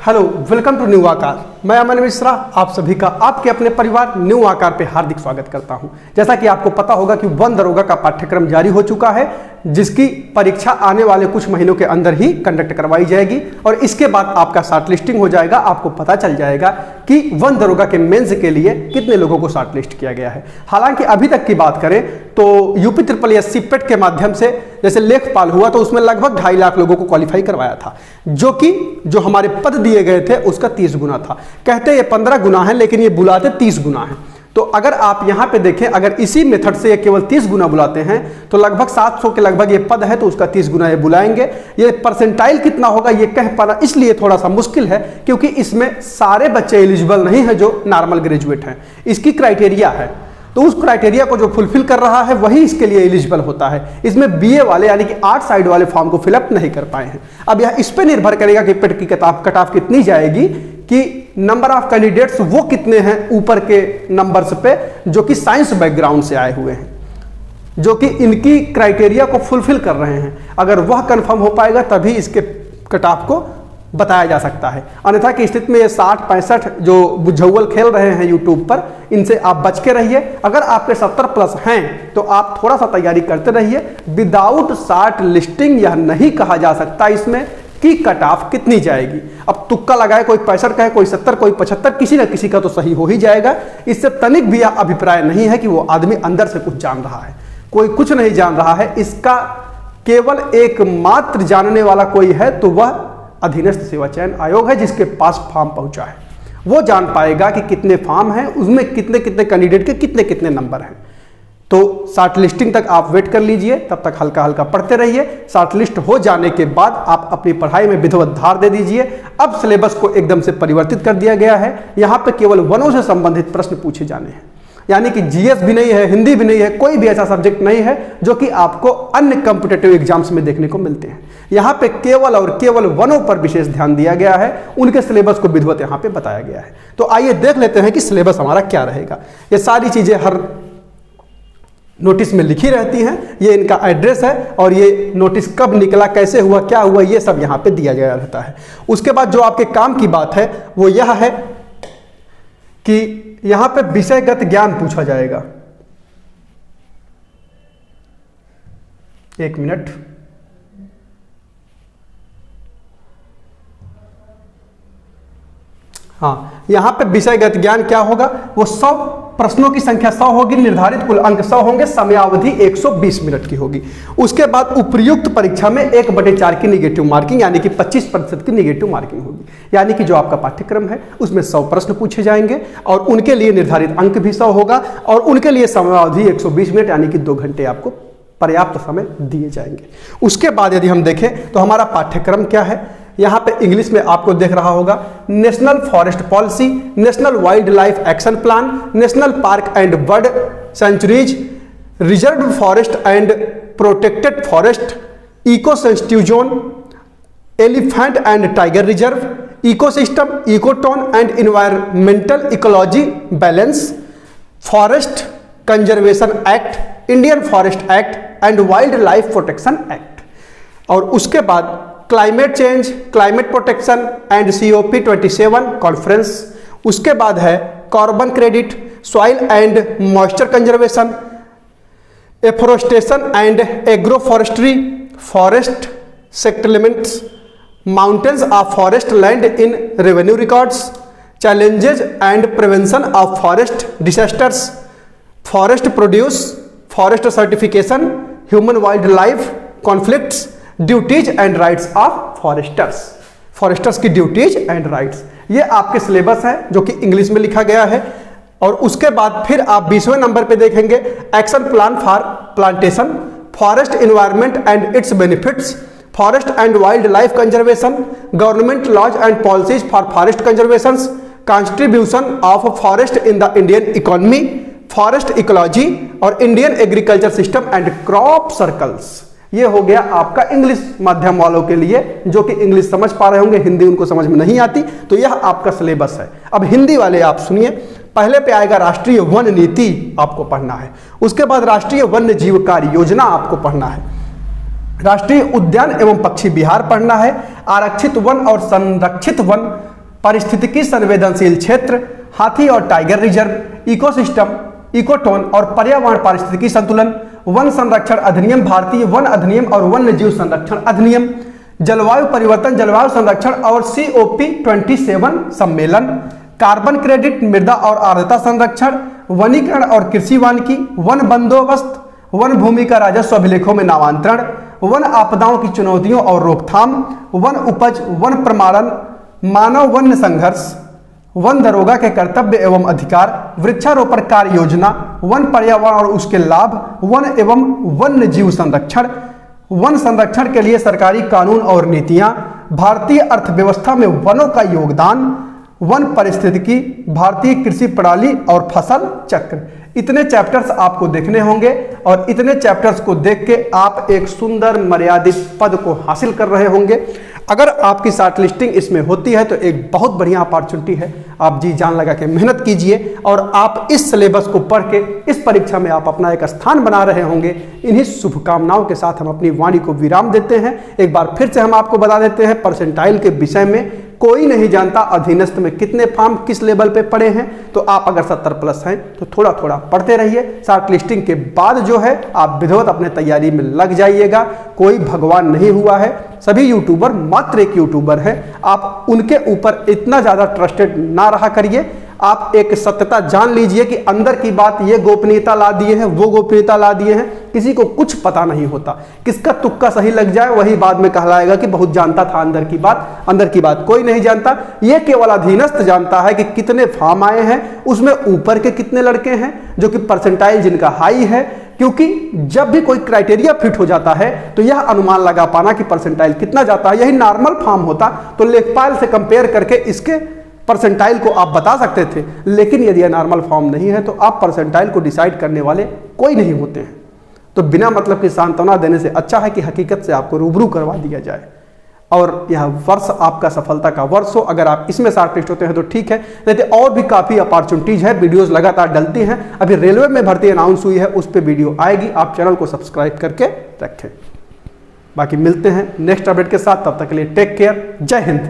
Hello, welcome to new आकार। मैं अमन मिश्रा आप सभी का आपके अपने परिवार न्यू आकार पे हार्दिक स्वागत करता हूं। जैसा कि आपको पता होगा कि वन दरोगा का पाठ्यक्रम जारी हो चुका है, जिसकी परीक्षा आने वाले कुछ महीनों के अंदर ही कंडक्ट करवाई जाएगी और इसके बाद आपका शॉर्ट लिस्टिंग हो जाएगा। आपको पता चल जाएगा कि वन दरोगा के मेंस के लिए कितने लोगों को शॉर्ट लिस्ट किया गया है। हालांकि अभी तक की बात करें तो यूपी SSSC पेट के माध्यम से जैसे लेखपाल हुआ तो उसमें लगभग 2.5 लाख लोगों को क्वालिफाई करवाया था, जो हमारे पद दिए गए थे उसका 30 गुना था। कहते ये 15 गुना है लेकिन ये बुलाते 30 गुना है। तो अगर आप यहाँ पे देखें, अगर इसी मेथड से ये केवल 30 गुना बुलाते हैं तो लगभग 700 के लगभग ये पद है, तो उसका 30 गुना ये बुलाएंगे। ये परसेंटाइल कितना होगा ये कह पाना इसलिए थोड़ा सा मुश्किल है क्योंकि इसमें सारे बच्चे एलिजिबल नहीं है जो नॉर्मल ग्रेजुएट हैं। इसकी क्राइटेरिया है, तो उस क्राइटेरिया को जो फुलफिल कर रहा है वही इसके लिए एलिजिबल होता है। इसमें BA वाले यानी कि आर्ट साइड वाले फॉर्म को फिलअप नहीं कर पाए हैं। अब यह इस पर निर्भर करेगा कि पेट की कट ऑफ कितनी जाएगी, कि नंबर ऑफ कैंडिडेट्स वो कितने हैं ऊपर के नंबर्स पे जो कि साइंस बैकग्राउंड से आए हुए हैं, जो कि इनकी क्राइटेरिया को फुलफिल कर रहे हैं। अगर वह कंफर्म हो पाएगा तभी इसके कट ऑफ को बताया जा सकता है। अन्यथा की स्थिति में ये 60-65 जो बुझौल खेल रहे हैं यूट्यूब पर, इनसे आप बच के रहिए। अगर आपके 70+ हैं तो आप थोड़ा सा तैयारी करते रहिए। विदाउट शॉर्ट लिस्टिंग यह नहीं कहा जा सकता इसमें कि कट ऑफ कितनी जाएगी। अब तुक्का लगाए, कोई 65 कहे, कोई 70, कोई 75, किसी न किसी का तो सही हो ही जाएगा। इससे तनिक भी यह अभिप्राय नहीं है कि वो आदमी अंदर से कुछ जान रहा है। कोई कुछ नहीं जान रहा है। इसका केवल एकमात्र जानने वाला कोई है तो वह अधीनस्थ सेवा चयन आयोग है, जिसके पास फॉर्म पहुंचा है। वो जान पाएगा कि कितने फॉर्म हैं, उसमें कितने कितने कैंडिडेट के कितने कितने नंबर हैं। तो शॉर्ट लिस्टिंग तक आप वेट कर लीजिए, तब तक हल्का हल्का पढ़ते रहिए। शॉर्ट लिस्ट हो जाने के बाद आप अपनी पढ़ाई में विधिवत धार दे दीजिए। अब सिलेबस को एकदम से परिवर्तित कर दिया गया है। यहाँ पे केवल वनों से संबंधित प्रश्न पूछे जाने हैं, यानी कि GS भी नहीं है, हिंदी भी नहीं है, कोई भी ऐसा सब्जेक्ट नहीं है जो कि आपको अन्य कॉम्पिटिटिव एग्जाम्स में देखने को मिलते हैं। यहाँ पे केवल और केवल वनों पर विशेष ध्यान दिया गया है, उनके सिलेबस को विधिवत यहाँ पे बताया गया है। तो आइए देख लेते हैं कि सिलेबस हमारा क्या रहेगा। ये सारी चीजें हर नोटिस में लिखी रहती हैं। ये इनका एड्रेस है और ये नोटिस कब निकला, कैसे हुआ, क्या हुआ, ये सब यहाँ पे दिया गया रहता है। उसके बाद जो आपके काम की बात है वो यह है कि यहां पे विषयगत ज्ञान पूछा जाएगा। एक मिनट, हाँ, यहां पे विषयगत ज्ञान क्या होगा, वो 100 प्रश्नों की संख्या 100 होगी, निर्धारित कुल अंक 100 होंगे, समयावधि 120 मिनट की होगी। उसके बाद उपयुक्त परीक्षा में 1/4 की निगेटिव मार्किंग यानी कि 25% की निगेटिव मार्किंग होगी। यानी कि जो आपका पाठ्यक्रम है उसमें 100 प्रश्न पूछे जाएंगे और उनके लिए निर्धारित अंक भी 100 होगा और उनके लिए समयावधि 120 मिनट यानी कि 2 घंटे आपको पर्याप्त समय दिए जाएंगे। उसके बाद यदि हम देखें तो हमारा पाठ्यक्रम क्या है, यहाँ पे इंग्लिश में आपको देख रहा होगा national forest policy, national wildlife action plan, national park and bird sanctuaries, reserve forest and protected forest, eco sensitive zone, elephant and tiger reserve, ecosystem, ecotone and environmental ecology balance, forest conservation act, Indian forest act and wildlife protection act. और उसके बाद climate change, climate protection and COP27 conference. उसके बाद है carbon credit, soil and moisture conservation, afforestation and agroforestry, forest settlements, mountains of forest land in revenue records, challenges and prevention of forest disasters, forest produce, forest certification, human wild life conflicts, duties and rights of Forester's की duties and rights. ये आपके syllabus है जो कि English में लिखा गया है। और उसके बाद फिर आप 20वें नंबर पे देखेंगे action plan for plantation, forest environment and its benefits, forest and wildlife conservation, government laws and policies for forest conservation, contribution of forest in the Indian economy, forest ecology और Indian agriculture system and crop circles. ये हो गया आपका English माध्यम वालों के लिए जो कि इंग्लिश समझ पा रहे होंगे, हिंदी उनको समझ में नहीं आती, तो यह आपका सिलेबस है। अब हिंदी वाले आप सुनिए, पहले पे आएगा राष्ट्रीय वन नीति आपको पढ़ना है। उसके बाद राष्ट्रीय वन्य जीव कार्य योजना आपको पढ़ना है, राष्ट्रीय उद्यान एवं पक्षी विहार पढ़ना है, आरक्षित वन और संरक्षित वन पारिस्थितिकी संवेदनशील क्षेत्र, हाथी और टाइगर रिजर्व, इकोसिस्टम, इकोटोन और पर्यावरण पारिस्थितिकी संतुलन, वन संरक्षण अधिनियम, भारतीय वन अधिनियम और वन्य जीव संरक्षण अधिनियम, जलवायु परिवर्तन, जलवायु संरक्षण और COP27 सम्मेलन, कार्बन क्रेडिट, मृदा और आर्द्रता संरक्षण, वनीकरण और कृषि वानिकी, वन बंदोबस्त, वन भूमि का राजस्व अभिलेखों में नामांतरण, वन आपदाओं की चुनौतियों और रोकथाम, वन उपज, वन प्रमाणन, मानव वन्य संघर्ष, वन दरोगा के कर्तव्य एवं अधिकार, वृक्षारोपण कार्य योजना, वन पर्यावरण और उसके लाभ, वन एवं वन्य जीव संरक्षण, वन संरक्षण के लिए सरकारी कानून और नीतियां, भारतीय अर्थव्यवस्था में वनों का योगदान, वन पारिस्थितिकी, भारतीय कृषि प्रणाली और फसल चक्र। इतने चैप्टर्स आपको देखने होंगे और इतने चैप्टर्स को देख के आप एक सुंदर मर्यादित पद को हासिल कर रहे होंगे। अगर आपकी शॉर्ट लिस्टिंग इसमें होती है तो एक बहुत बढ़िया अपॉर्चुनिटी है। आप जी जान लगा के मेहनत कीजिए और आप इस सिलेबस को पढ़ के इस परीक्षा में आप अपना एक स्थान बना रहे होंगे। इन्हीं शुभकामनाओं के साथ हम अपनी वाणी को विराम देते हैं। एक बार फिर से हम आपको बता देते हैं परसेंटाइल के विषय में कोई नहीं जानता अधीनस्थ में कितने फॉर्म किस लेवल पे पड़े हैं। तो आप अगर 70+ हैं तो थोड़ा थोड़ा पढ़ते रहिए। शॉर्ट लिस्टिंग के बाद जो है आप विधिवत अपने तैयारी में लग जाइएगा। कोई भगवान नहीं हुआ है, सभी यूट्यूबर मात्र एक यूट्यूबर है। आप उनके ऊपर इतना ज़्यादा ट्रस्टेड ना रहा करिए। आप एक सत्यता जान लीजिए कि अंदर की बात ये गोपनीयता ला दिए हैं, वो गोपनीयता ला दिए हैं। किसी को कुछ पता नहीं होता, किसका तुक्का सही लग जाए वही बाद में कहलाएगा कि बहुत जानता था अंदर की बात। अंदर की बात कोई नहीं जानता, ये केवल अधीनस्थ जानता है कि कितने फॉर्म आए हैं, उसमें ऊपर के कितने लड़के हैं जो कि परसेंटाइल जिनका हाई है। क्योंकि जब भी कोई क्राइटेरिया फिट हो जाता है तो यह अनुमान लगा पाना कि परसेंटाइल कितना जाता है, यही नॉर्मल फॉर्म होता तो लेखपाल से कंपेयर करके इसके परसेंटाइल को आप बता सकते थे। लेकिन यदि यह नॉर्मल फॉर्म नहीं है तो आप परसेंटाइल को डिसाइड करने वाले कोई नहीं होते हैं। तो बिना मतलब की सांत्वना देने से अच्छा है कि हकीकत से आपको रूबरू करवा दिया जाए और यह वर्ष आपका सफलता का वर्ष हो। अगर आप इसमें शॉर्टलिस्ट होते हैं तो ठीक है, नहीं तो और भी काफ़ी अपॉर्चुनिटीज है। वीडियोस लगातार डलती हैं। अभी रेलवे में भर्ती अनाउंस हुई है, उस पर वीडियो आएगी। आप चैनल को सब्सक्राइब करके रखें। बाकी मिलते हैं नेक्स्ट अपडेट के साथ, तब तक के लिए टेक केयर। जय हिंद।